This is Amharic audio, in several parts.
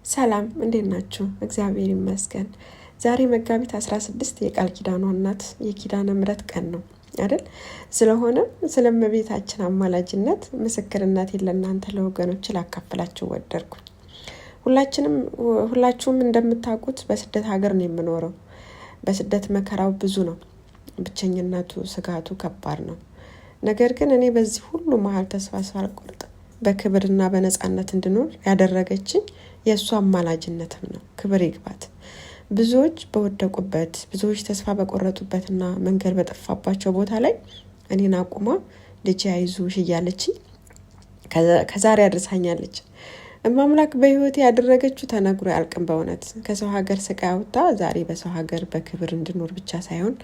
ሰላም እንዴት ናችሁ? እግዚአብሔር ይመስገን። ዛሬ መጋቢት 16 የቃል ኪዳኗ እናት የኪዳነ ምሕረት ቀን ነው አይደል? ስለሆነም ስለ እመቤታችን አማላጅነት ምስክርነቴን ለእናንተ ለወገኖች ላካፍላችሁ ወደድኩኝ። ሁላችሁም እንደምታውቁት በስደት ሀገር ነው የምኖረው። በስደት መከራው ብዙ ነው። ብቸኝነቱ፣ ስጋቱ ከባድ ነው። ነገር ግን እኔ በዚህ ሁሉ መሀል ተስፋ ሳልቆርጥ በክብርና በነፃነት እንድኖር ያደረገችኝ የእሷ አማላጅነትም ነው። ክብር ይግባት። ብዙዎች በወደቁበት፣ ብዙዎች ተስፋ በቆረጡበትና መንገድ በጠፋባቸው ቦታ ላይ እኔን አቁማ ልጅ አይዞሽ እያለችኝ ከዛሬ አድርሳኛለች። እማምላክ በህይወቴ ያደረገችው ተነግሮ ያልቅም። በእውነት ከሰው ሀገር ስቃይ አውጥታ ዛሬ በሰው ሀገር በክብር እንድኖር ብቻ ሳይሆን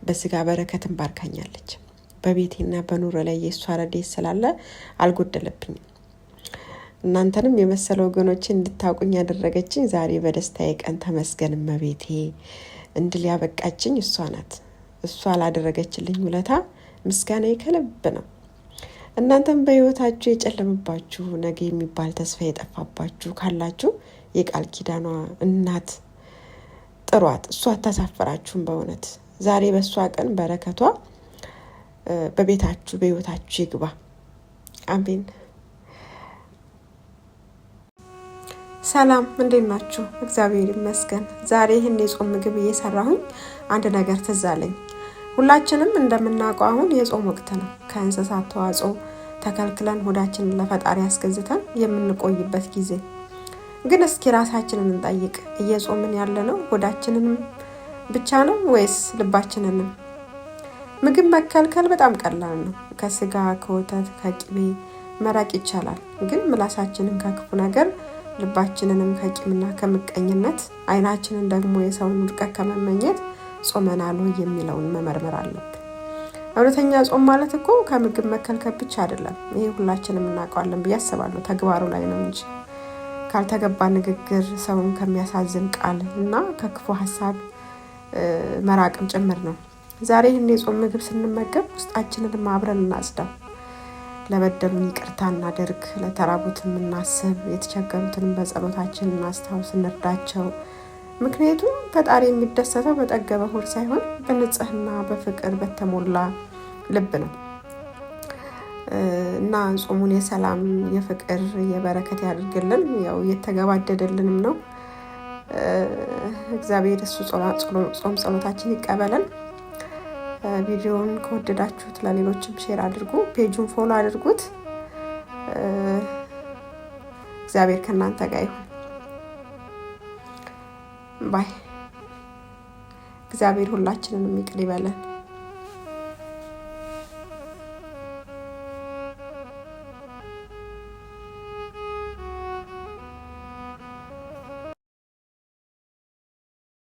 በስጋ በረከትን ባርካኛለች። በቤቴና በኑሮ ላይ የእሷ ረድኤት ስላለ አልጎደለብኝም። እናንተንም የመሰለ ወገኖቼ እንድታውቁኝ ያደረገችኝ ዛሬ በደስታዬ ቀን ተመስገን እመቤቴ እንድል ያበቃችኝ እሷ ናት። እሷ ላደረገችልኝ ውለታ ምስጋናዬ ከልብ ነው። እናንተም በህይወታችሁ የጨለመባችሁ፣ ነገ የሚባል ተስፋ የጠፋባችሁ ካላችሁ የቃል ኪዳኗ እናት ጥሯት። እሷ አታሳፍራችሁም። በእውነት ዛሬ በእሷ ቀን በረከቷ በቤታችሁ በህይወታችሁ ይግባ። አሜን። ሰላም እንዴት ናችሁ? እግዚአብሔር ይመስገን። ዛሬ ይህን የጾም ምግብ እየሰራሁኝ አንድ ነገር ትዝ አለኝ። ሁላችንም እንደምናውቀው አሁን የጾም ወቅት ነው። ከእንስሳት ተዋጽኦ ተከልክለን ሆዳችንን ለፈጣሪ አስገዝተን የምንቆይበት ጊዜ። ግን እስኪ ራሳችንን እንጠይቅ። እየጾምን ያለነው ሆዳችንንም ብቻ ነው ወይስ ልባችንንም? ምግብ መከልከል በጣም ቀላል ነው። ከስጋ፣ ከወተት፣ ከቅቤ መራቅ ይቻላል። ግን ምላሳችንን ከክፉ ነገር፣ ልባችንንም ከቂምና ከምቀኝነት፣ አይናችንን ደግሞ የሰውን ውድቀት ከመመኘት ጾመናል ወይ የሚለውን መመርመር አለብን። እውነተኛ ጾም ማለት እኮ ከምግብ መከልከል ብቻ አይደለም። ይሄ ሁላችንም እናውቀዋለን ብዬ አስባለሁ። ተግባሩ ላይ ነው እንጂ ካልተገባ ንግግር፣ ሰውን ከሚያሳዝን ቃል እና ከክፉ ሀሳብ መራቅም ጭምር ነው። ዛሬ ይህን የጾም ምግብ ስንመገብ ውስጣችንን አብረን እናጽዳው። ለበደሉን ይቅርታ እናደርግ፣ ለተራቡትን እናስብ፣ የተቸገሩትን በጸሎታችን እናስታውስ፣ እንርዳቸው። ምክንያቱም ፈጣሪ የሚደሰተው በጠገበ ሆድ ሳይሆን በንጽህና በፍቅር በተሞላ ልብ ነው እና ጾሙን የሰላም የፍቅር የበረከት ያድርግልን። ያው እየተገባደደልንም ነው። እግዚአብሔር እሱ ጾም ጸሎታችን ይቀበለን። ቪዲዮውን ከወደዳችሁት ለሌሎችም ሼር አድርጉ፣ ፔጁን ፎሎ አድርጉት። እግዚአብሔር ከእናንተ ጋር ይሁን። ባይ። እግዚአብሔር ሁላችንንም ይቅር ይበለን።